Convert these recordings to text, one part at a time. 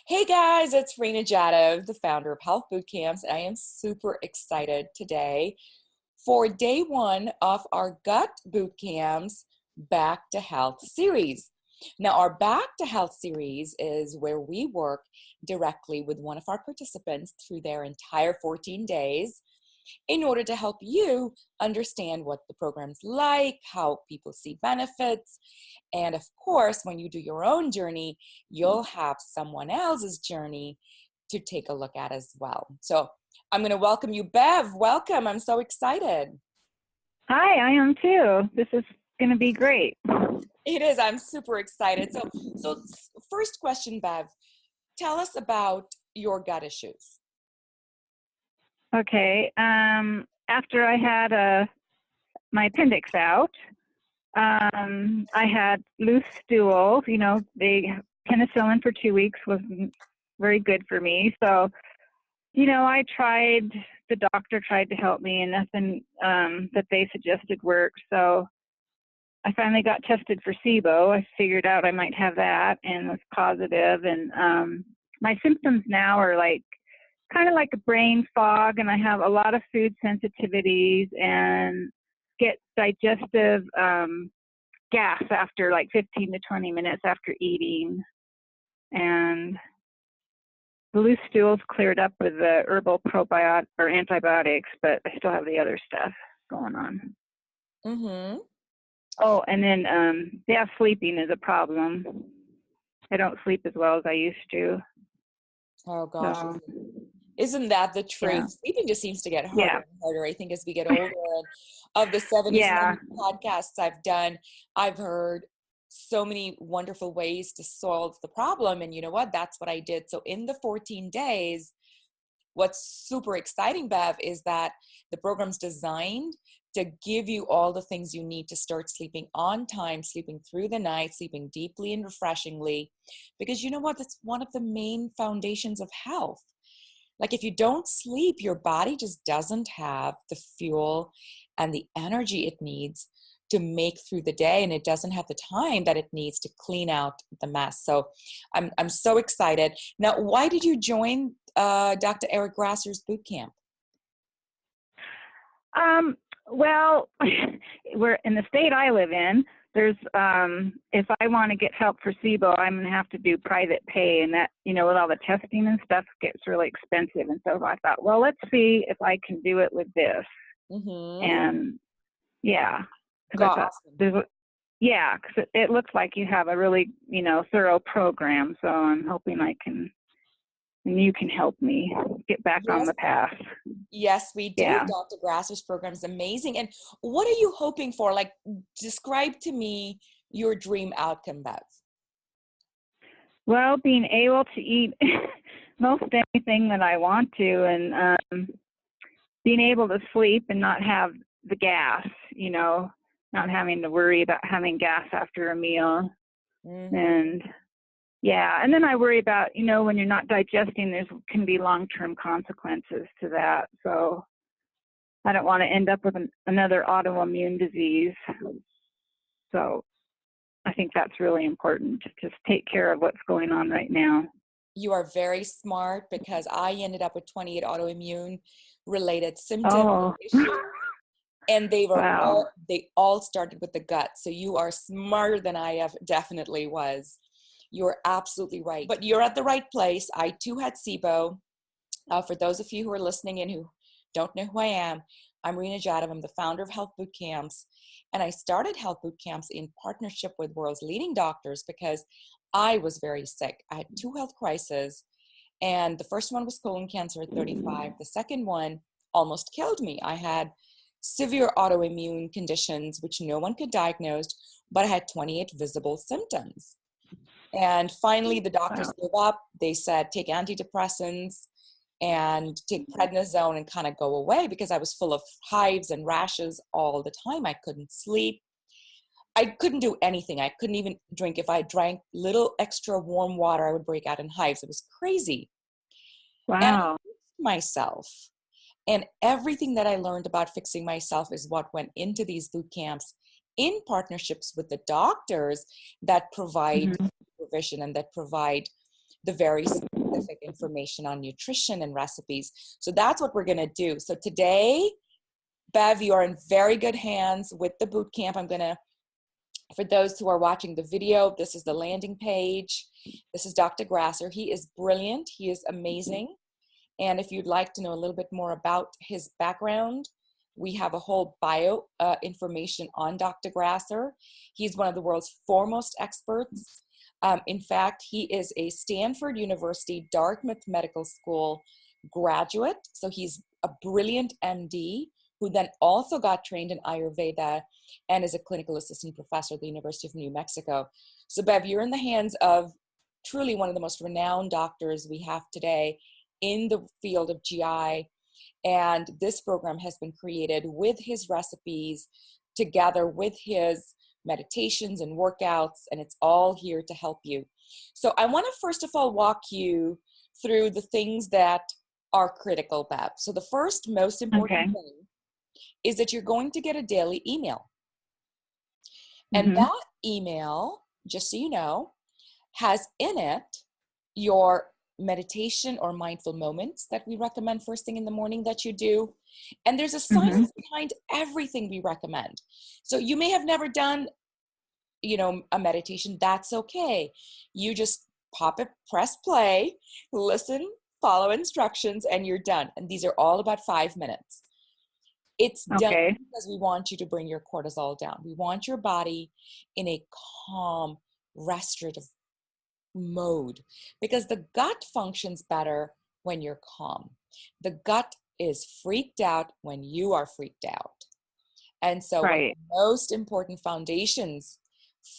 Hey guys, it's Rena Jadov, the founder of Health Bootcamps, and I am super excited today for day one of our Gut Bootcamps Back to Health series. Now, our Back to Health series is where we work directly with one of our participants through their entire 14 days in order to help you understand what the program's like, how people see benefits, and of course, when you do your own journey, you'll have someone else's journey to take a look at as well. So I'm going to welcome you, Bev. Welcome. I'm so excited. Hi, I am too. This is going to be great. It is. I'm super excited. So first question, Bev, tell us about your gut issues. Okay. After I had my appendix out, I had loose stools. Penicillin for 2 weeks wasn't very good for me. So, the doctor tried to help me, and nothing that they suggested worked. So I finally got tested for SIBO. I figured out I might have that and was positive. And my symptoms now are kind of like a brain fog, and I have a lot of food sensitivities and get digestive gas after 15 to 20 minutes after eating. And the loose stools cleared up with the herbal probiotic or antibiotics, but I still have the other stuff going on. Mm-hmm. Oh, and then sleeping is a problem. I don't sleep as well as I used to. Oh gosh. So, isn't that the truth? yeah. Sleeping just seems to get harder and harder, I think, as we get older. And of the 70 podcasts I've done, I've heard so many wonderful ways to solve the problem. And you know what? That's what I did. So in the 14 days, what's super exciting, Bev, is that the program's designed to give you all the things you need to start sleeping on time, sleeping through the night, sleeping deeply and refreshingly. Because you know what? That's one of the main foundations of health. Like if you don't sleep, your body just doesn't have the fuel and the energy it needs to make through the day, and it doesn't have the time that it needs to clean out the mess. So I'm so excited. Now, why did you join Dr. Eric Grassar's boot camp? Well, we're in the state I live in. There's if I want to get help for SIBO, I'm going to have to do private pay, and that, with all the testing and stuff gets really expensive. And so I thought, well, let's see if I can do it with this. Mm-hmm. And yeah, because it looks like you have a really, thorough program. So I'm hoping you can help me get back on the path. Yes, we do. Yeah. Dr. Grassar's program is amazing. And what are you hoping for? Describe to me your dream outcome, Bev. Well, being able to eat most anything that I want to, and being able to sleep and not have the gas, not having to worry about having gas after a meal. Mm-hmm. And then I worry about, when you're not digesting, there can be long-term consequences to that. So I don't want to end up with another autoimmune disease. So I think that's really important to just take care of what's going on right now. You are very smart, because I ended up with 28 autoimmune related symptoms issues, and they all started with the gut. So you are smarter than I definitely was. You're absolutely right. But you're at the right place. I too had SIBO. For those of you who are listening in who don't know who I am, I'm Rena Jadov. I'm the founder of Health Bootcamps. And I started Health Bootcamps in partnership with world's leading doctors because I was very sick. I had 2 health crises. And the first one was colon cancer at 35. The second one almost killed me. I had severe autoimmune conditions, which no one could diagnose, but I had 28 visible symptoms. And finally, the doctors gave up. They said, take antidepressants and take prednisone and kind of go away, because I was full of hives and rashes all the time. I couldn't sleep. I couldn't do anything. I couldn't even drink. If I drank little extra warm water, I would break out in hives. It was crazy. Wow. And I fixed myself. And everything that I learned about fixing myself is what went into these boot camps in partnerships with the doctors that provide supervision and that provide the very specific information on nutrition and recipes. So that's what we're going to do. So today, Bev, you are in very good hands with the boot camp. I'm going to, for those who are watching the video, this is the landing page. This is Dr. Grassar. He is brilliant. He is amazing. And if you'd like to know a little bit more about his background, we have a whole bio information on Dr. Grassar. He's one of the world's foremost experts. In fact, he is a Stanford University Dartmouth Medical School graduate. So he's a brilliant MD who then also got trained in Ayurveda and is a clinical assistant professor at the University of New Mexico. So Bev, you're in the hands of truly one of the most renowned doctors we have today in the field of GI. And this program has been created with his recipes, together with his meditations and workouts, and it's all here to help you. So I want to first of all walk you through the things that are critical, Bev. So the first most important thing is that you're going to get a daily email. And that email, just so you know, has in it your meditation or mindful moments that we recommend first thing in the morning that you do. And there's a science behind everything we recommend. So you may have never done, a meditation. That's okay. You just pop it, press play, listen, follow instructions, and you're done. And these are all about 5 minutes. It's done because we want you to bring your cortisol down. We want your body in a calm, restorative mode, because the gut functions better when you're calm. The gut is freaked out when you are freaked out. And so one of the most important foundations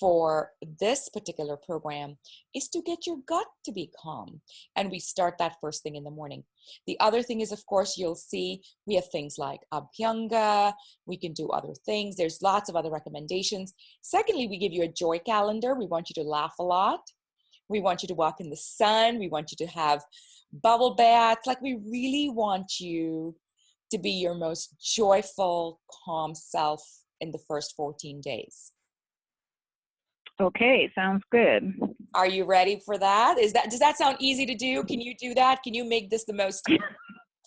for this particular program is to get your gut to be calm. And we start that first thing in the morning. The other thing is, of course, you'll see we have things like Abhyanga. We can do other things. There's lots of other recommendations. Secondly, we give you a joy calendar. We want you to laugh a lot. We want you to walk in the sun. We want you to have bubble baths. Like, we really want you to be your most joyful, calm self in the first 14 days. Okay, sounds good. Are you ready for that? Does that sound easy to do? Can you do that? Can you make this the most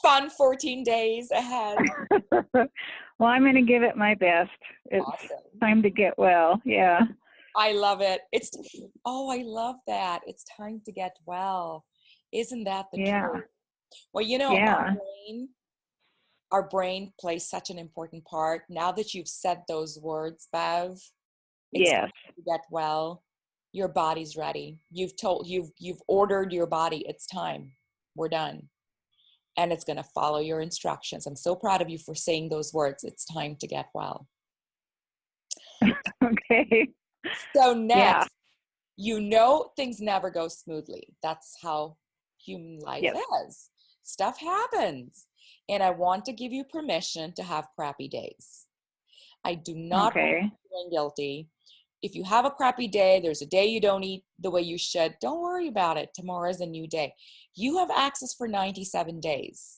fun 14 days ahead? Well, I'm going to give it my best. It's time to get well. Yeah. I love it. I love that. It's time to get well. Isn't that the truth? Well, our brain plays such an important part. Now that you've said those words, Bev, it's time to get well. Your body's ready. You've ordered your body. It's time. We're done. And it's going to follow your instructions. I'm so proud of you for saying those words. It's time to get well. Okay. So next, things never go smoothly. That's how human life is. Stuff happens. And I want to give you permission to have crappy days. I do not want you feeling guilty. If you have a crappy day, there's a day you don't eat the way you should, don't worry about it. Tomorrow's a new day. You have access for 97 days.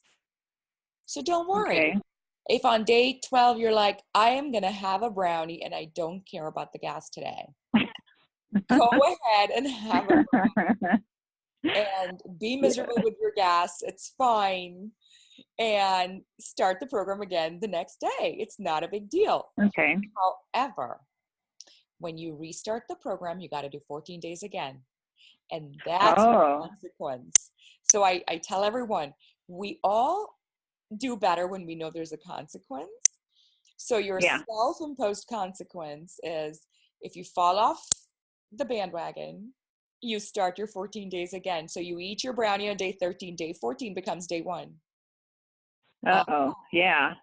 So don't worry. Okay. If on day 12 you're like, I am going to have a brownie and I don't care about the gas today, go ahead and have a brownie and be miserable with your gas. It's fine. And start the program again the next day. It's not a big deal. Okay. However, when you restart the program, you got to do 14 days again. And that's the consequence. So I tell everyone, we all do better when we know there's a consequence. So your self-imposed consequence is, if you fall off the bandwagon, you start your 14 days again. So you eat your brownie on day 13, day 14 becomes day 1. Yeah.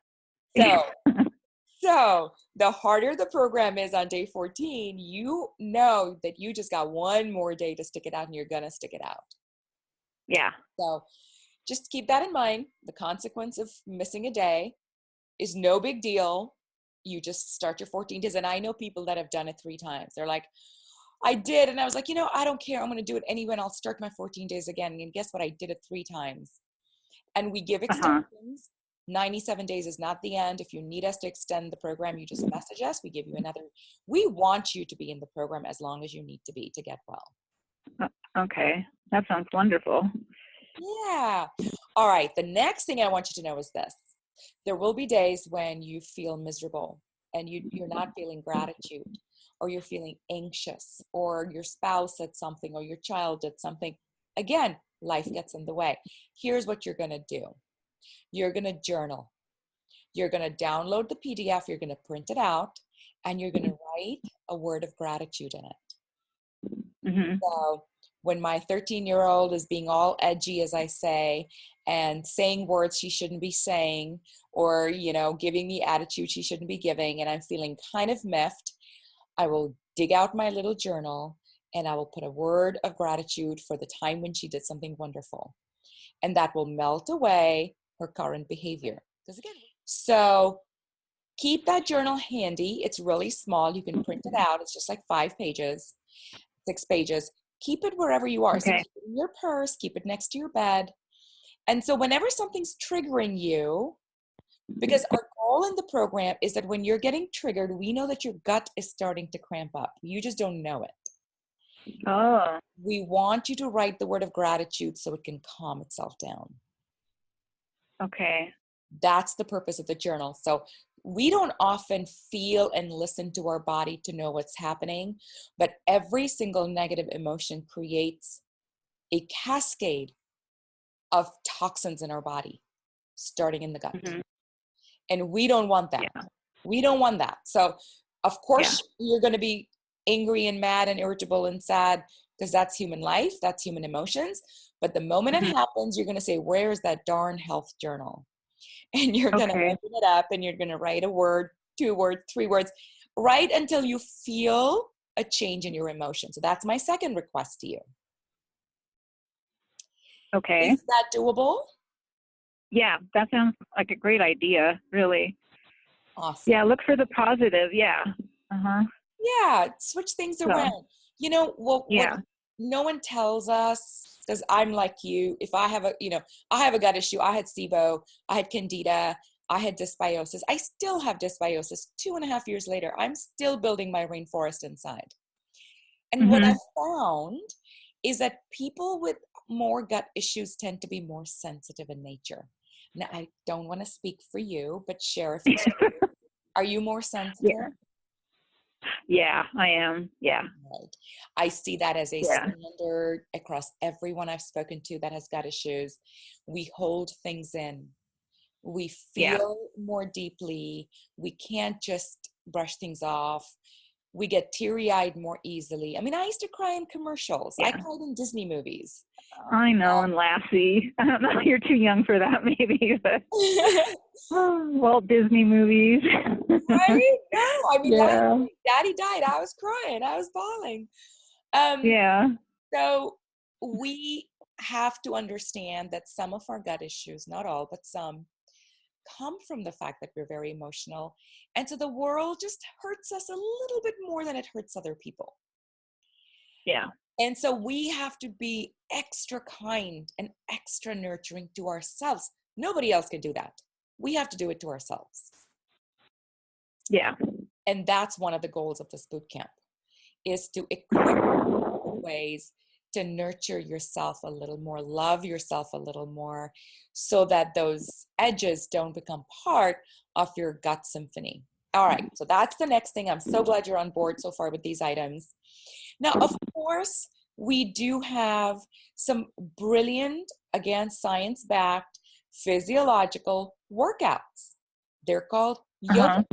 So the harder the program is on day 14, you know that you just got one more day to stick it out, and you're going to stick it out. Yeah. So just keep that in mind. The consequence of missing a day is no big deal. You just start your 14 days. And I know people that have done it 3 times. They're like, I did. And I was like, I don't care. I'm going to do it anyway. And I'll start my 14 days again. And guess what? I did it 3 times. And we give extensions. 97 days is not the end. If you need us to extend the program, you just message us. We give you another. We want you to be in the program as long as you need to be to get well. Okay. That sounds wonderful. Yeah. All right. The next thing I want you to know is this. There will be days when you feel miserable and you're not feeling gratitude, or you're feeling anxious, or your spouse said something, or your child did something. Again, life gets in the way. Here's what you're going to do. You're going to journal. You're going to download the PDF. You're going to print it out, and you're going to write a word of gratitude in it. Mm-hmm. So when my 13-year-old is being all edgy, as I say, and saying words she shouldn't be saying, or, you know, giving me attitude she shouldn't be giving, and I'm feeling kind of miffed, I will dig out my little journal and I will put a word of gratitude for the time when she did something wonderful. And that will melt away her current behavior. So keep that journal handy. It's really small. You can print it out. It's just like 5 pages, 6 pages. Keep it wherever you are. Okay. So keep it in your purse, keep it next to your bed. And so whenever something's triggering you, because our goal in the program is that when you're getting triggered, we know that your gut is starting to cramp up. You just don't know it. Oh. We want you to write the word of gratitude so it can calm itself down. Okay. That's the purpose of the journal. So we don't often feel and listen to our body to know what's happening, but every single negative emotion creates a cascade of toxins in our body, starting in the gut. Mm-hmm. And we don't want that. Yeah. We don't want that. So of course you're going to be angry and mad and irritable and sad, because that's human life. That's human emotions. But the moment it happens, you're going to say, where's that darn health journal? And you're going to open it up and you're going to write a word, 2 words, 3 words, write until you feel a change in your emotion. So that's my second request to you. Okay. Is that doable? Yeah, that sounds like a great idea, really. Awesome. Yeah, look for the positive. Yeah. Uh-huh. Yeah, switch things around. You know, what no one tells us, because I'm like you, if I have I have a gut issue. I had SIBO, I had candida, I had dysbiosis. I still have dysbiosis 2.5 years later. I'm still building my rainforest inside. And what I found is that people with more gut issues tend to be more sensitive in nature. Now, I don't want to speak for you, but share if it's true. Are you more sensitive? Yeah, I am. Yeah. Right. I see that as a standard across everyone I've spoken to that has gut issues. We hold things in. We feel more deeply. We can't just brush things off. We get teary-eyed more easily. I mean, I used to cry in commercials. I cried in Disney movies. I know, and Lassie. I don't know, you're too young for that maybe, but Walt Disney movies. Right? No, I mean, Daddy died. I was crying. I was bawling. So we have to understand that some of our gut issues, not all, but some, come from the fact that we're very emotional. And so the world just hurts us a little bit more than it hurts other people. Yeah. And so we have to be extra kind and extra nurturing to ourselves. Nobody else can do that. We have to do it to ourselves. Yeah. And that's one of the goals of this boot camp, is to equip you ways to nurture yourself a little more, love yourself a little more, so that those edges don't become part of your gut symphony. All right, so that's the next thing. I'm so glad you're on board so far with these items. Now, of course, we do have some brilliant, again, science-backed physiological workouts. They're called yoga.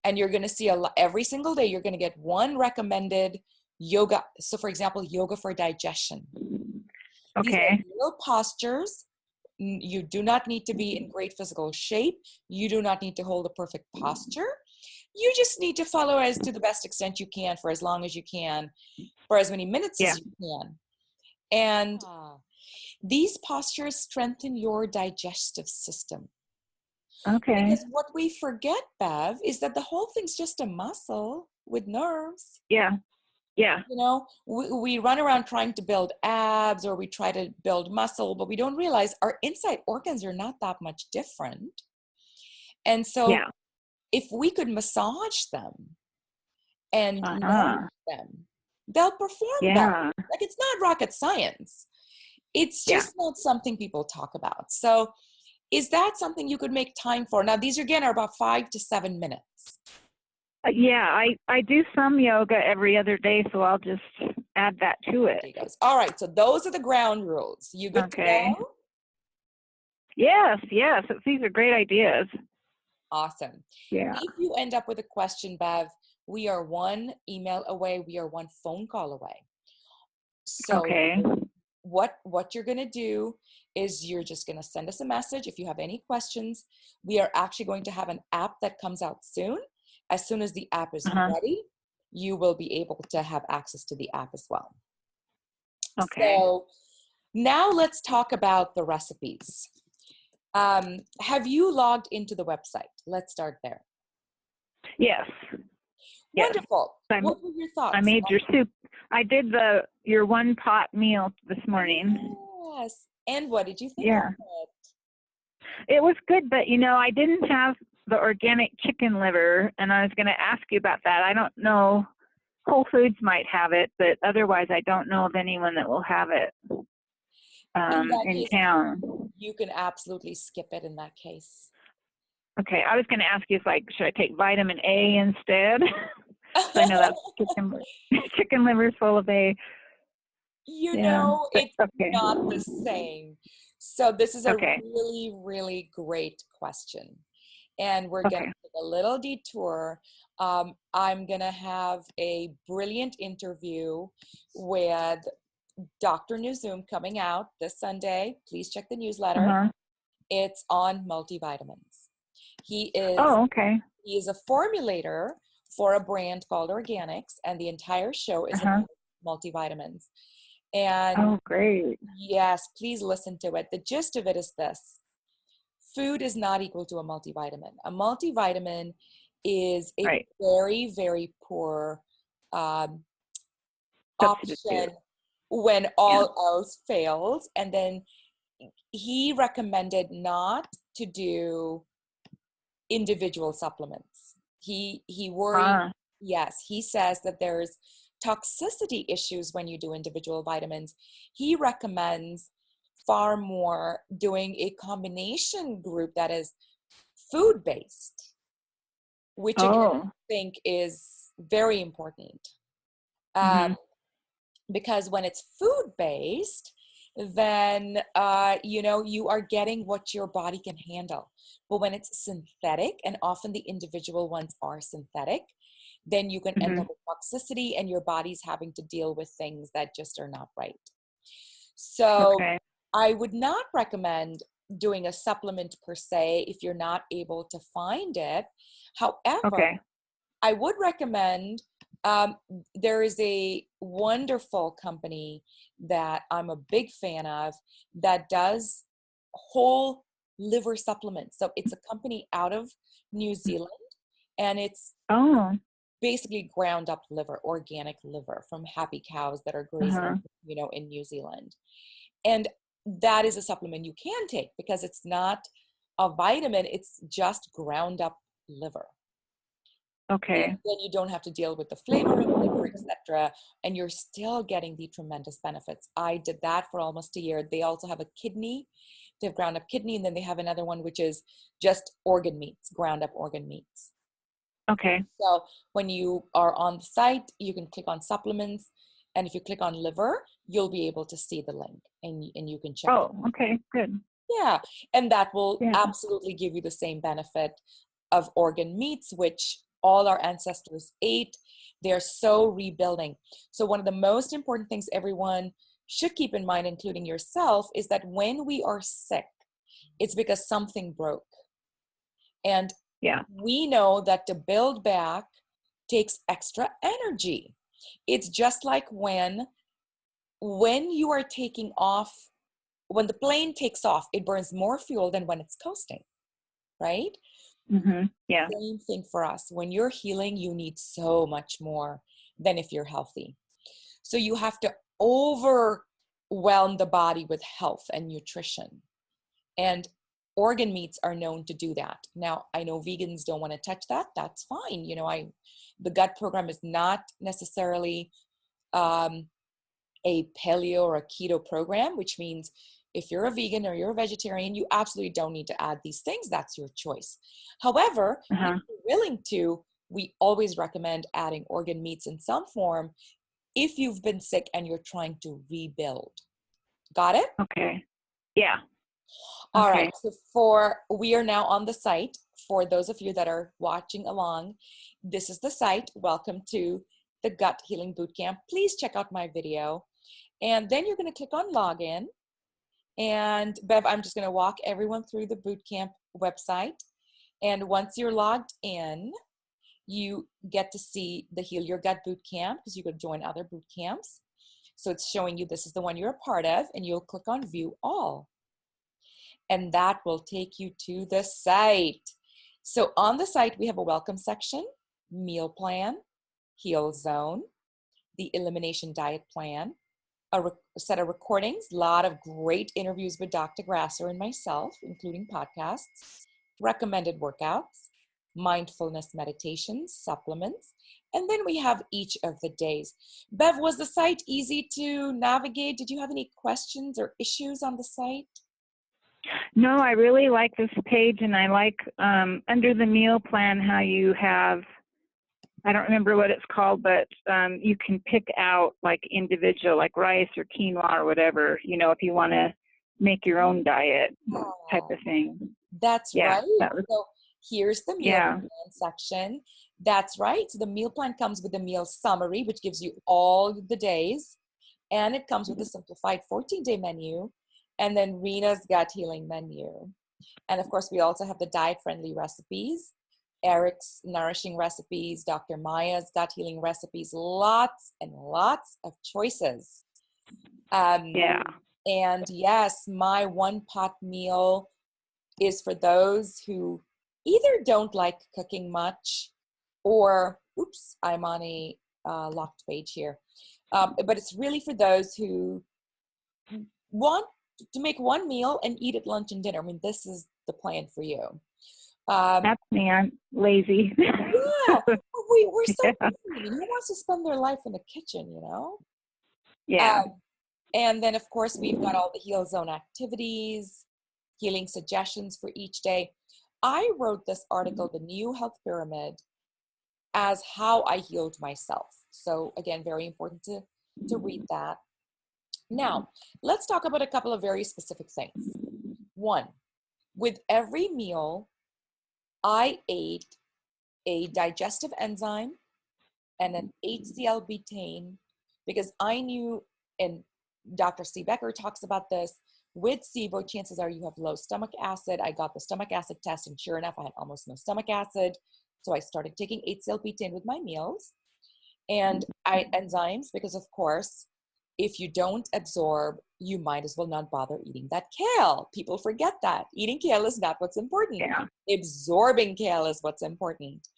And you're going to see every single day, you're going to get one recommended yoga. So for example, yoga for digestion. These are real postures. You do not need to be in great physical shape. You do not need to hold a perfect posture. You just need to follow as to the best extent you can for as long as you can, for as many minutes as you can. And these postures strengthen your digestive system. Because what we forget, Bev, is that the whole thing's just a muscle with nerves. Yeah. You know, we run around trying to build abs, or we try to build muscle, but we don't realize our inside organs are not that much different. And so if we could massage them and nourish them, they'll perform better. Yeah. Like, it's not rocket science. It's just not something people talk about. So is that something you could make time for? Now, these again are about 5 to 7 minutes. Yeah, I do some yoga every other day, so I'll just add that to it. All right, so those are the ground rules. You good to go? Yes, these are great ideas. Awesome. Yeah. If you end up with a question, Bev, we are one email away. We are one phone call away. So what you're going to do is you're just going to send us a message if you have any questions. We are actually going to have an app that comes out soon. As soon as the app is ready, you will be able to have access to the app as well. So now let's talk about the recipes. Have you logged into the website? Let's start there. Yes. Wonderful. What were your thoughts? I made your soup. I did your one pot meal this morning. Yes. And what did you think of it? It was good, but I didn't have the organic chicken liver, and I was going to ask you about that. I don't know. Whole Foods might have it, but otherwise I don't know of anyone that will have it in town. You can absolutely skip it in that case. Okay, I was going to ask you should I take vitamin A instead? So I know that's chicken liver is full of A. It's not the same. So this is a really, really great question. And we're going to take a little detour. I'm going to have a brilliant interview with Dr. Newzoom coming out this Sunday. Please check the newsletter. It's on multivitamins. He is a formulator for a brand called Organics, and the entire show is about multivitamins. And great. Yes, please listen to it. The gist of it is this: food is not equal to a multivitamin. A multivitamin is a very, very poor option when all else fails. And then he recommended not to do individual supplements. He worried. Yes, he says that there's toxicity issues when you do individual vitamins. He recommends far more doing a combination group that is food-based, which again, I think is very important. Because when it's food-based, then, you are getting what your body can handle. But when it's synthetic, and often the individual ones are synthetic, then you can end up with toxicity and your body's having to deal with things that just are not right. So I would not recommend doing a supplement per se if you're not able to find it. However, I would recommend, there is a wonderful company that I'm a big fan of that does whole liver supplements. So it's a company out of New Zealand, and it's basically ground up liver, organic liver from happy cows that are grazing, in New Zealand. And that is a supplement you can take because it's not a vitamin, it's just ground up liver. And then you don't have to deal with the flavor of the liver, etc. And you're still getting the tremendous benefits. I did that for almost a year. They also have a kidney. They have ground up kidney, and then they have another one which is just organ meats, ground up organ meats. So when you are on the site, you can click on supplements, and if you click on liver, you'll be able to see the link, and you can check it. Good. Yeah, and that will absolutely give you the same benefit of organ meats, which all our ancestors ate. They're so rebuilding. So one of the most important things everyone should keep in mind, including yourself, is that when we are sick, it's because something broke. And we know that to build back takes extra energy. It's just like when you are taking off, when the plane takes off, it burns more fuel than when it's coasting, right? Same thing for us. When you're healing, you need so much more than if you're healthy. So you have to overwhelm the body with health and nutrition. And organ meats are known to do that. Now, I know vegans don't want to touch that. That's fine. The gut program is not necessarily a paleo or a keto program, which means if you're a vegan or you're a vegetarian, you absolutely don't need to add these things. That's your choice. However, if you're willing to, we always recommend adding organ meats in some form if you've been sick and you're trying to rebuild. Got it? Okay. Yeah. All right. So we are now on the site. For those of you that are watching along, this is the site. Welcome to the Gut Healing Bootcamp. Please check out my video. And then you're going to click on login. And Bev, I'm just going to walk everyone through the bootcamp website. And once you're logged in, you get to see the Heal Your Gut Bootcamp because you could join other bootcamps. So it's showing you this is the one you're a part of, and you'll click on View All. And that will take you to the site. So on the site, we have a welcome section, meal plan, heal zone, the elimination diet plan, a set of recordings, a lot of great interviews with Dr. Grassar and myself, including podcasts, recommended workouts, mindfulness meditations, supplements, and then we have each of the days. Bev, was the site easy to navigate? Did you have any questions or issues on the site? No, I really like this page, and I like under the meal plan how you have, I don't remember what it's called, but you can pick out like individual, like rice or quinoa or whatever, you know, if you want to make your own diet type of thing. That's right. So here's the meal plan section. That's right. So the meal plan comes with the meal summary, which gives you all the days, and it comes with a simplified 14-day menu, and then Rena's gut healing menu. And of course, we also have the diet-friendly recipes, Eric's nourishing recipes, Dr. Maya's gut healing recipes, lots and lots of choices. And yes, my one pot meal is for those who either don't like cooking much or, oops, I'm on a locked page here. But it's really for those who want to make one meal and eat at lunch and dinner. I mean, this is the plan for you. That's me. I'm lazy. Yeah, we're so busy. Who wants to spend their life in the kitchen, you know? Yeah. And then, of course, we've got all the Heal Zone activities, healing suggestions for each day. I wrote this article, The New Health Pyramid, as how I healed myself. So again, very important to read that. Now, let's talk about a couple of very specific things. One, with every meal, I ate a digestive enzyme and an HCl betaine because I knew, and Dr. C. Becker talks about this, with SIBO, chances are you have low stomach acid. I got the stomach acid test, and sure enough, I had almost no stomach acid. So I started taking HCl betaine with my meals. And I enzymes, because of course, if you don't absorb, you might as well not bother eating that kale. People forget that. Eating kale is not what's important. Absorbing kale is what's important.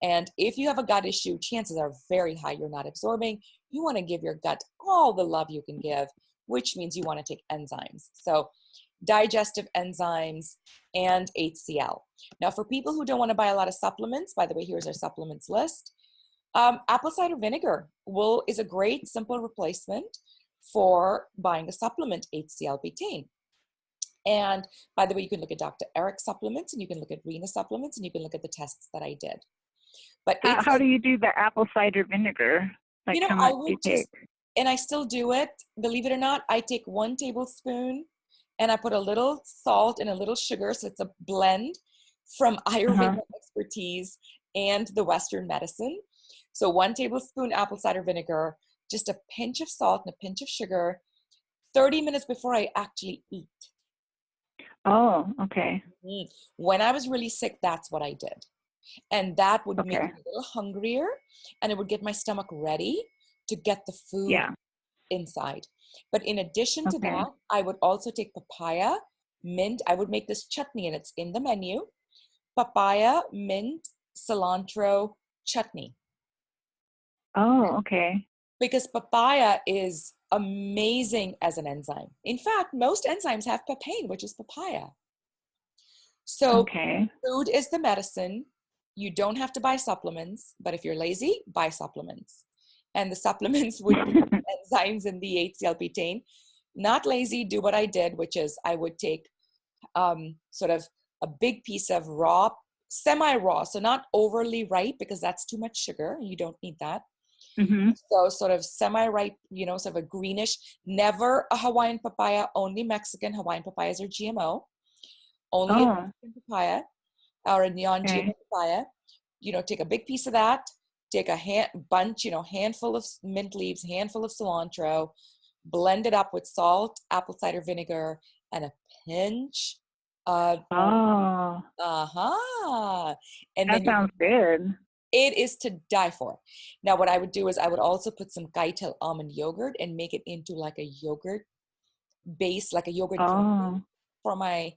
And if you have a gut issue, chances are very high you're not absorbing. You want to give your gut all the love you can give, which means you want to take enzymes. So digestive enzymes and HCl. Now, for people who don't want to buy a lot of supplements, by the way, here's our supplements list. Apple cider vinegar is a great simple replacement for buying a supplement, HCl betaine. And by the way, you can look at Dr. Eric's supplements, and you can look at Rena supplements, and you can look at the tests that I did. But how do you do the apple cider vinegar? Like, you know, how much do you take? And I still do it. Believe it or not, I take 1 tablespoon and I put a little salt and a little sugar. So it's a blend from Ayurveda expertise and the Western medicine. So 1 tablespoon apple cider vinegar, just a pinch of salt and a pinch of sugar, 30 minutes before I actually eat. Oh, okay. When I was really sick, that's what I did. And that would make me a little hungrier, and it would get my stomach ready to get the food inside. But in addition to that, I would also take papaya, mint. I would make this chutney, and it's in the menu. Papaya, mint, cilantro chutney. Oh, okay. Because papaya is amazing as an enzyme. In fact, most enzymes have papain, which is papaya. So food is the medicine. You don't have to buy supplements, but if you're lazy, buy supplements. and the supplements would be enzymes in the HCL-betaine. Not lazy, do what I did, which is I would take sort of a big piece of raw, semi-raw, so not overly ripe because that's too much sugar. You don't need that. Mm-hmm. So sort of semi-ripe, sort of a greenish, never a Hawaiian papaya, only Mexican. Hawaiian papayas are GMO. Only a Mexican papaya or a non-GMO papaya. Take a big piece of that, take a handful of mint leaves, handful of cilantro, blend it up with salt, apple cider vinegar, and a pinch of and that then sounds good. It is to die for. Now, what I would do is I would also put some Gaitel almond yogurt and make it into like a yogurt base, like a yogurt dressing for my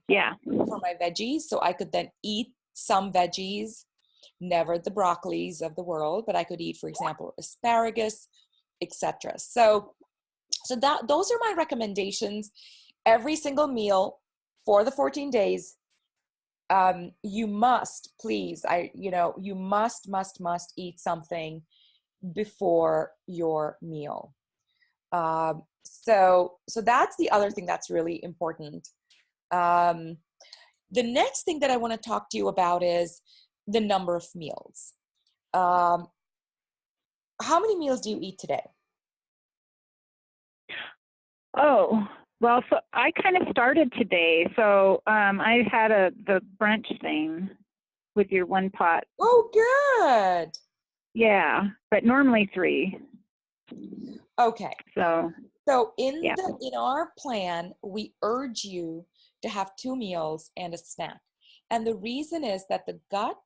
veggies. So I could then eat some veggies, never the broccolis of the world, but I could eat, for example, asparagus, etc. So those are my recommendations. Every single meal for the 14 days, you must please, you must eat something before your meal. So that's the other thing that's really important. The next thing that I want to talk to you about is the number of meals. How many meals do you eat today? Oh, well, so I kind of started today. So I had the brunch thing with your one pot. Oh, good. Yeah, but normally 3. Okay. So in our plan, we urge you to have 2 meals and a snack. And the reason is that the gut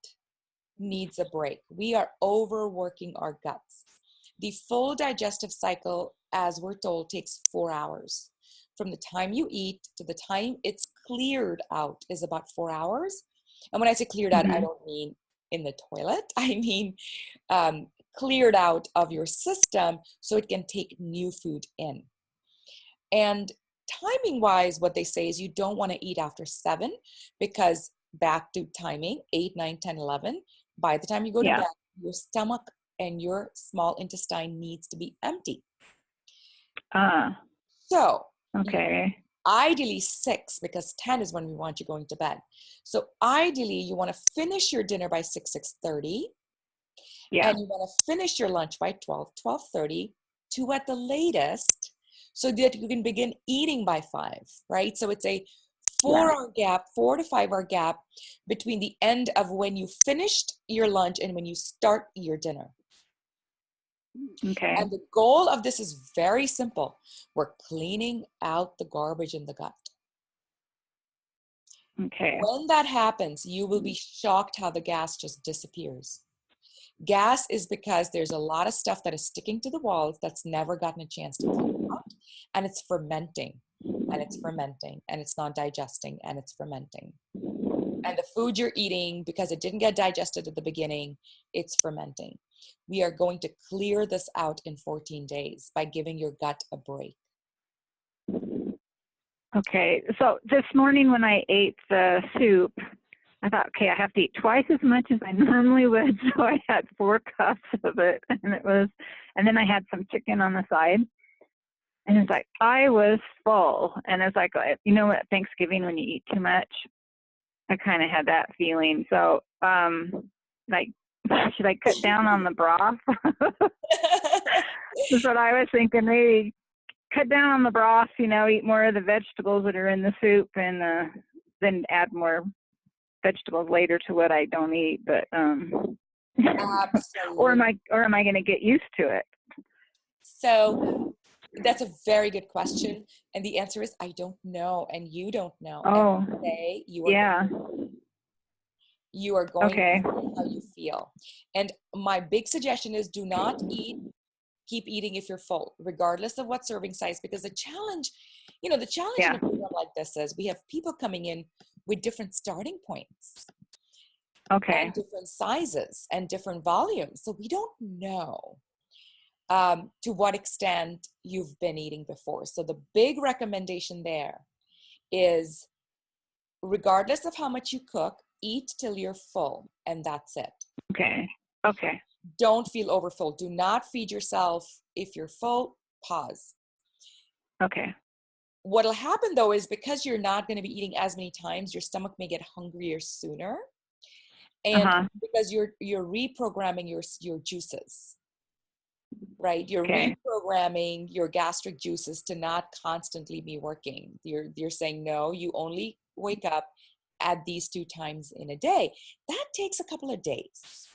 needs a break. We are overworking our guts. The full digestive cycle, as we're told, takes 4 hours. From the time you eat to the time it's cleared out is about 4 hours. And when I say cleared out, I don't mean in the toilet. I mean cleared out of your system so it can take new food in. And timing wise, what they say is you don't want to eat after 7 because back to timing, 8, 9, 10, 11, by the time you go to bed, your stomach and your small intestine needs to be empty. So ideally 6, because 10 is when we want you going to bed. So ideally you want to finish your dinner by 6, 6:30. And you want to finish your lunch by 12, 12:30, 2 at the latest, so that you can begin eating by 5, right? So it's a 4-hour gap, 4 to 5 hour gap between the end of when you finished your lunch and when you start your dinner. Okay. And the goal of this is very simple. We're cleaning out the garbage in the gut. Okay. When that happens, you will be shocked how the gas just disappears. Gas is because there's a lot of stuff that is sticking to the walls that's never gotten a chance to clean out, and it's fermenting, and it's fermenting, and it's not digesting, and it's fermenting. And the food you're eating, because it didn't get digested at the beginning, it's fermenting. We are going to clear this out in 14 days by giving your gut a break. Okay. So this morning when I ate the soup, I thought, okay, I have to eat twice as much as I normally would. So I had 4 cups of it, and then I had some chicken on the side. And it's like, I was full. And it's like, at Thanksgiving when you eat too much, I kind of had that feeling. So, should I cut down on the broth? That's what I was thinking. Maybe cut down on the broth, eat more of the vegetables that are in the soup, and then add more vegetables later to what I don't eat. But or am I going to get used to it? So that's a very good question, and the answer is I don't know, and you don't know. Oh, and today you are going to see how you feel. And my big suggestion is do not keep eating if you're full, regardless of what serving size, because the challenge in a program like this is we have people coming in with different starting points. And different sizes and different volumes. So we don't know to what extent you've been eating before. So the big recommendation there is, regardless of how much you cook, eat till you're full, and that's it. Okay. Don't feel overfull. Do not feed yourself. If you're full, pause. Okay. What'll happen though is because you're not going to be eating as many times, your stomach may get hungrier sooner. And because you're reprogramming your juices, right? You're reprogramming your gastric juices to not constantly be working. You're saying, no, you only wake up at these 2 times in a day. That takes a couple of days.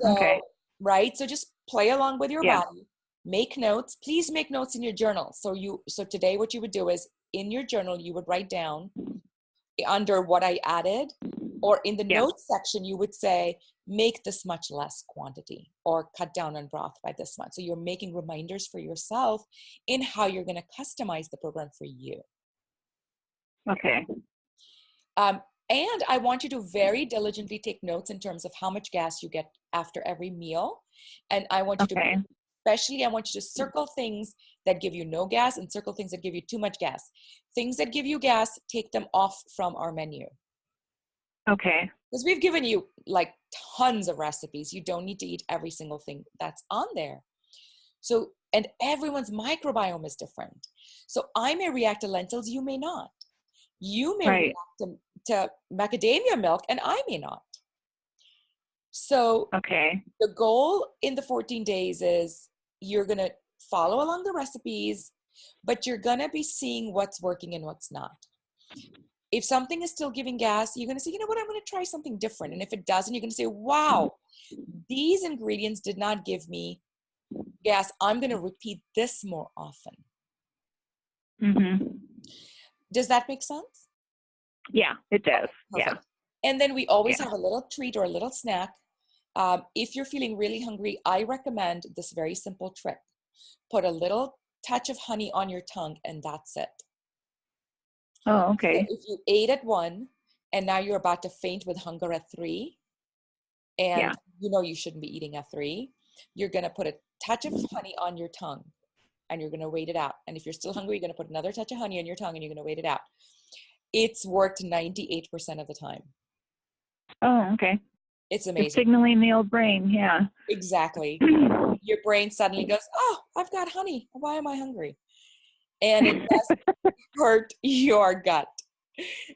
Okay. Right? So just play along with your body. Make notes. Please make notes in your journal. So today what you would do is in your journal, you would write down under what I added, or in the notes section, you would say, make this much less quantity or cut down on broth by this much. So you're making reminders for yourself in how you're going to customize the program for you. Okay. And I want you to very diligently take notes in terms of how much gas you get after every meal. And I want you to, especially, I want you to circle things that give you no gas and circle things that give you too much gas. Things that give you gas, take them off from our menu. Okay. Because we've given you like tons of recipes. You don't need to eat every single thing that's on there. So, and everyone's microbiome is different. So I may react to lentils, you may not. You may react to macadamia milk and I may not. So the goal in the 14 days is you're going to follow along the recipes, but you're going to be seeing what's working and what's not. If something is still giving gas, you're going to say, you know what, I'm going to try something different. And if it doesn't, you're going to say, wow, these ingredients did not give me gas. I'm going to repeat this more often. Does that make sense? Yeah, it does. Perfect. Yeah. And then we always have a little treat or a little snack. If you're feeling really hungry, I recommend this very simple trick. Put a little touch of honey on your tongue and that's it. Oh, okay. So if you ate at 1 and now you're about to faint with hunger at 3, and you know you shouldn't be eating at 3, you're going to put a touch of honey on your tongue and you're going to wait it out. And if you're still hungry, you're going to put another touch of honey on your tongue and you're going to wait it out. It's worked 98% of the time. Oh, okay. It's amazing. It's signaling the old brain. Yeah. Exactly. Your brain suddenly goes, oh, I've got honey. Why am I hungry? And it doesn't hurt your gut.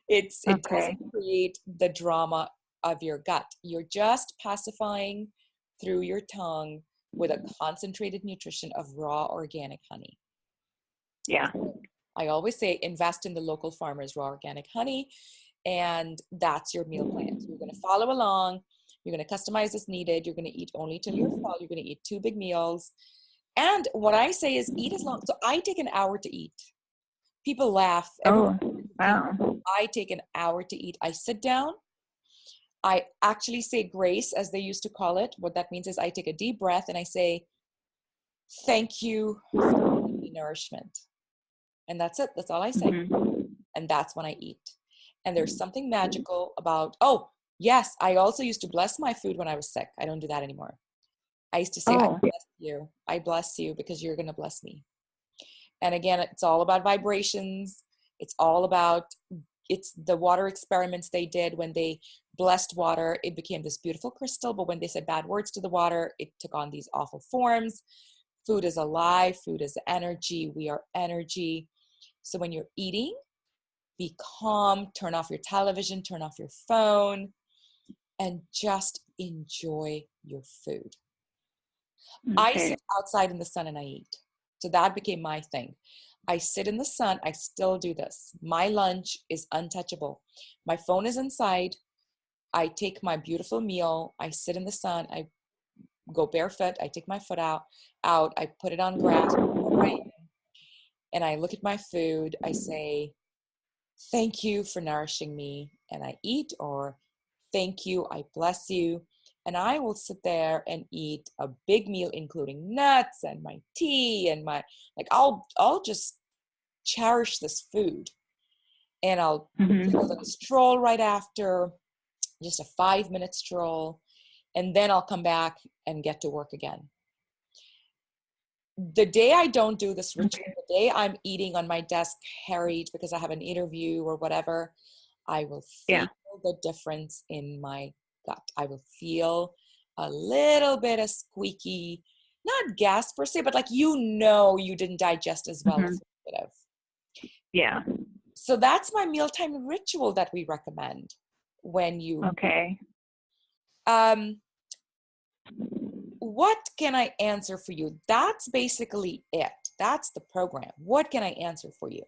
It doesn't create the drama of your gut. You're just pacifying through your tongue with a concentrated nutrition of raw organic honey. Yeah. I always say invest in the local farmers' raw organic honey, and that's your meal plan. So you're going to follow along. You're going to customize as needed. You're going to eat only till you're full. You're going to eat 2 big meals. And what I say is eat as long. So I take an hour to eat. People laugh. Oh, wow. I take an hour to eat. I sit down. I actually say grace, as they used to call it. What that means is I take a deep breath and I say, thank you for the nourishment. And that's it. That's all I say. And that's when I eat. And there's something magical about, oh, yes, I also used to bless my food when I was sick. I don't do that anymore. I used to say, I bless you. I bless you because you're going to bless me. And again, it's all about vibrations. It's all about, it's the water experiments they did when they blessed water. It became this beautiful crystal. But when they said bad words to the water, it took on these awful forms. Food is alive. Food is energy. We are energy. So when you're eating, be calm, turn off your television, turn off your phone, and just enjoy your food. I sit outside in the sun and I eat. So that became my thing. I sit in the sun. I still do this. My lunch is untouchable. My phone is inside. I take my beautiful meal. I sit in the sun. I go barefoot. I take my foot out. I put it on grass. And I look at my food. I say, thank you for nourishing me. And I eat, or thank you, I bless you. And I will sit there and eat a big meal, including nuts and my tea and my, like, I'll just cherish this food. And I'll take a little stroll right after, just a 5-minute stroll. And then I'll come back and get to work again. The day I don't do this ritual, the day I'm eating on my desk harried because I have an interview or whatever, I will feel the difference in my gut. I will feel a little bit of squeaky, not gas per se, but like, you didn't digest as well as you could have. Yeah. So that's my mealtime ritual that we recommend when you. Okay. What can I answer for you? That's basically it. That's the program. What can I answer for you?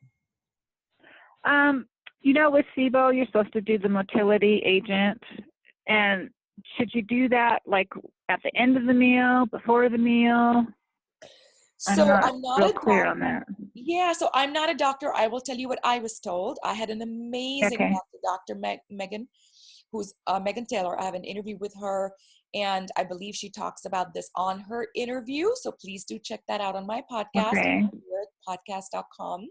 With SIBO, you're supposed to do the motility agent. And should you do that like at the end of the meal, before the meal? So I'm not real clear on that. Yeah, so I'm not a doctor. I will tell you what I was told. I had an amazing Dr. Megan, who's Megan Taylor. I have an interview with her, and I believe she talks about this on her interview. So please do check that out on my podcast, podcast.com.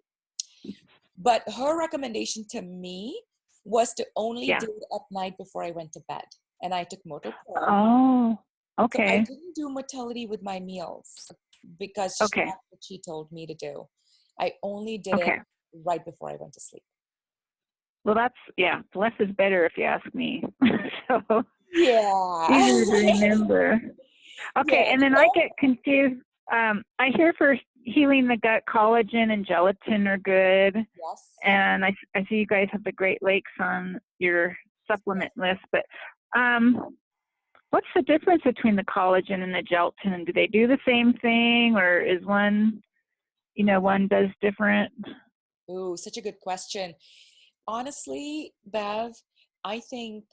But her recommendation to me was to only do it at night before I went to bed. And I took Moto Pro. Oh, okay. So I didn't do motility with my meals because that's what she told me to do. I only did it right before I went to sleep. Well, less is better if you ask me. So yeah, easy to remember. Okay, and then I get confused. I hear for healing the gut, collagen and gelatin are good. Yes. And I see you guys have the Great Lakes on your supplement list, but what's the difference between the collagen and the gelatin? Do they do the same thing, or is one, one does different? Ooh, such a good question. Honestly, Bev, I think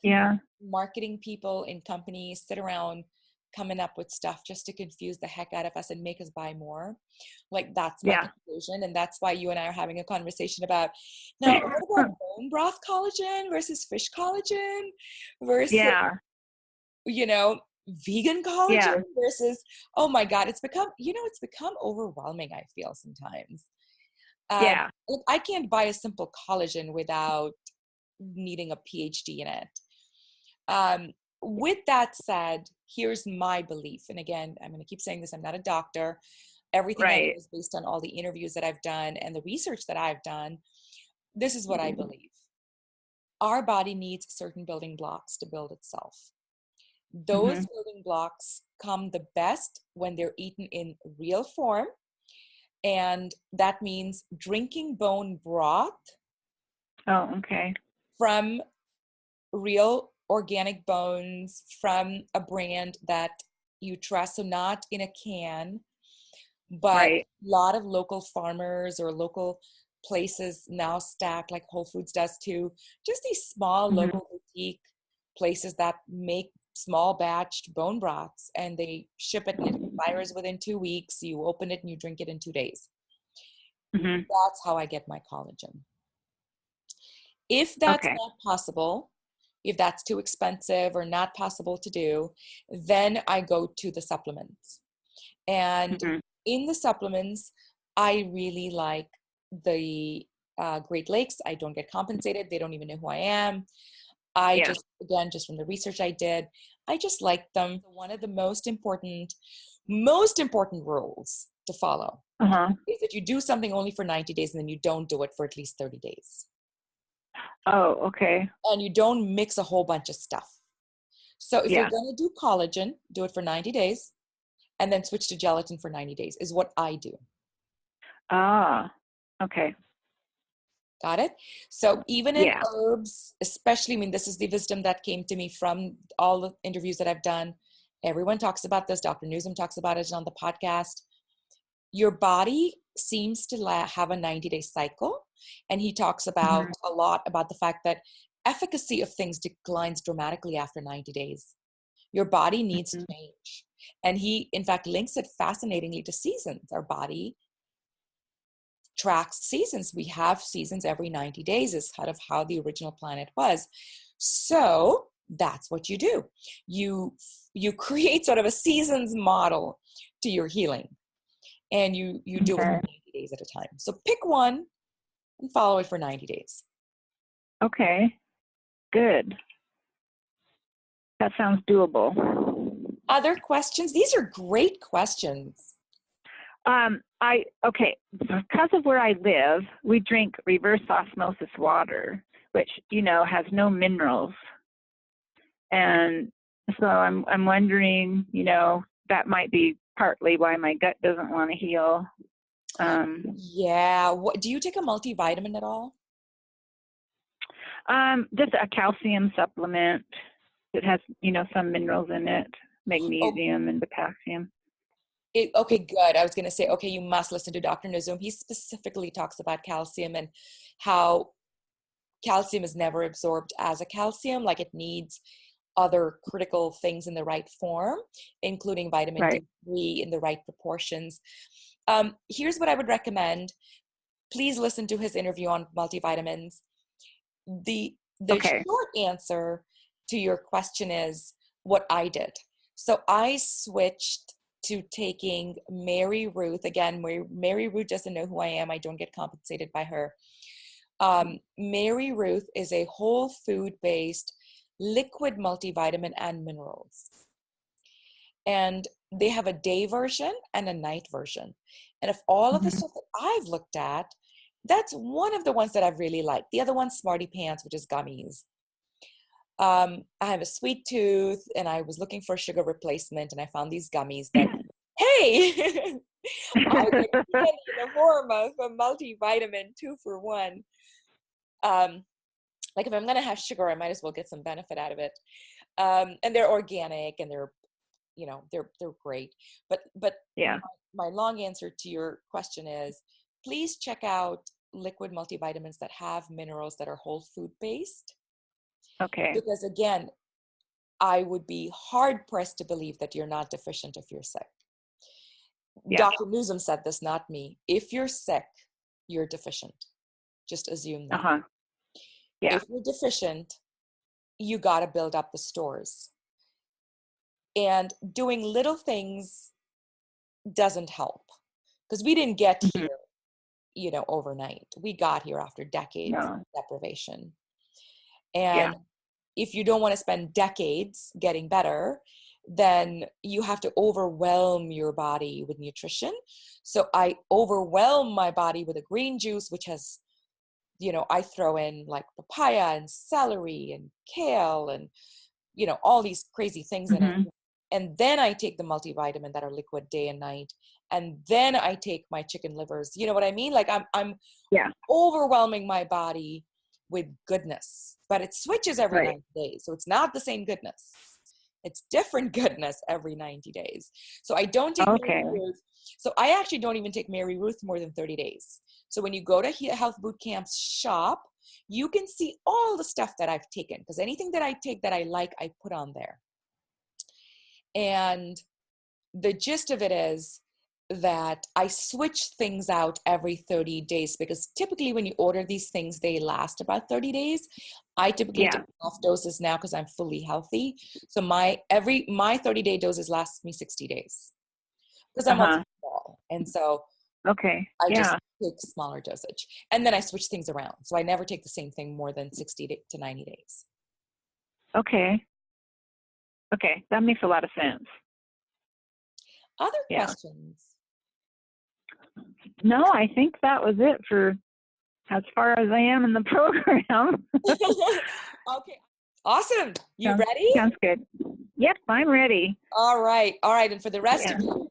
marketing people in companies sit around coming up with stuff just to confuse the heck out of us and make us buy more. Like, that's my conclusion. And that's why you and I are having a conversation about, now, what about bone broth collagen versus fish collagen versus, vegan collagen versus, oh my God, it's become overwhelming, I feel sometimes. Look, I can't buy a simple collagen without needing a PhD in it. With that said, here's my belief. And again, I'm going to keep saying this. I'm not a doctor. Everything I do is based on all the interviews that I've done and the research that I've done. This is what I believe. Our body needs certain building blocks to build itself. Those building blocks come the best when they're eaten in real form. And that means drinking bone broth. Oh, okay. From real organic bones from a brand that you trust. So not in a can, but a lot of local farmers or local places now stack, like Whole Foods does too. Just these small local boutique places that make small batched bone broths, and they ship it and it expires within 2 weeks. You open it and you drink it in 2 days. That's how I get my collagen. If that's not possible, if that's too expensive or not possible to do, then I go to the supplements. And in the supplements, I really like the Great Lakes. I don't get compensated. They don't even know who I am. Just from the research I did, I just like them. One of the most important rules to follow is that you do something only for 90 days and then you don't do it for at least 30 days. Oh, okay. And you don't mix a whole bunch of stuff. So if you're going to do collagen, do it for 90 days and then switch to gelatin for 90 days is what I do. Ah, okay. Got it? So even in herbs, especially, this is the wisdom that came to me from all the interviews that I've done. Everyone talks about this. Dr. Newsom talks about it on the podcast. Your body seems to have a 90-day cycle. And he talks about a lot about the fact that efficacy of things declines dramatically after 90 days. Your body needs change. And he, in fact, links it fascinatingly to seasons. Our body tracks seasons. We have seasons every 90 days is kind of how the original planet was. So that's what you do. You create sort of a seasons model to your healing. And you do it for 90 days at a time. So pick one and follow it for 90 days. Okay, good. That sounds doable. Other questions? These are great questions. Because of where I live, we drink reverse osmosis water, which, has no minerals. And So I'm wondering, that might be partly why my gut doesn't want to heal. Yeah. What, do you take a multivitamin at all? Just a calcium supplement that has, some minerals in it, Oh, magnesium and potassium. okay, good. I was going to say, okay, you must listen to Dr. Nizum. He specifically talks about calcium and how calcium is never absorbed as a calcium, like it needs other critical things in the right form, including vitamin Right. D3 in the right proportions. Here's what I would recommend. Please listen to his interview on multivitamins. The Okay. short answer to your question is what I did. So I switched to taking Mary Ruth. Again, Mary Ruth doesn't know who I am. I don't get compensated by her. Mary Ruth is a whole food-based liquid multivitamin and minerals. And they have a day version and a night version. And of all of the stuff that I've looked at, that's one of the ones that I've really liked. The other one's Smarty Pants, which is gummies. I have a sweet tooth and I was looking for a sugar replacement and I found these gummies that, hey, I get candy in the form of a multivitamin 2-for-1. Like if I'm going to have sugar, I might as well get some benefit out of it. And they're organic and they're great. But Yeah. my long answer to your question is, please check out liquid multivitamins that have minerals that are whole food based. Okay. Because again, I would be hard pressed to believe that you're not deficient if you're sick. Yeah. Dr. Newsom said this, not me. If you're sick, you're deficient. Just assume that. Yeah. If you're deficient, you got to build up the stores. And doing little things doesn't help because we didn't get here, overnight. We got here after decades of deprivation. And if you don't want to spend decades getting better, then you have to overwhelm your body with nutrition. So I overwhelm my body with a green juice, which has, I throw in like papaya and celery and kale and, all these crazy things in it. And then I take the multivitamin that are liquid day and night. And then I take my chicken livers. You know what I mean? Like I'm overwhelming my body with goodness, but it switches every 90 days. So it's not the same goodness. It's different goodness every 90 days. So I don't take Mary Ruth. So I actually don't even take Mary Ruth more than 30 days. So when you go to Health Bootcamp's shop, you can see all the stuff that I've taken, because anything that I take that I like, I put on there. And the gist of it is that I switch things out every 30 days, because typically when you order these things, they last about 30 days. I typically take enough doses now because I'm fully healthy. So my 30-day doses last me 60 days because I'm also small. And so I just take smaller dosage. And then I switch things around. So I never take the same thing more than 60 to 90 days. Okay. That makes a lot of sense. Other questions? No, I think that was it for as far as I am in the program. Okay. Awesome. You ready? Sounds good. Yep, I'm ready. All right. And for the rest of you,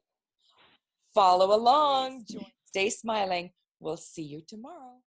follow along. Stay smiling. We'll see you tomorrow.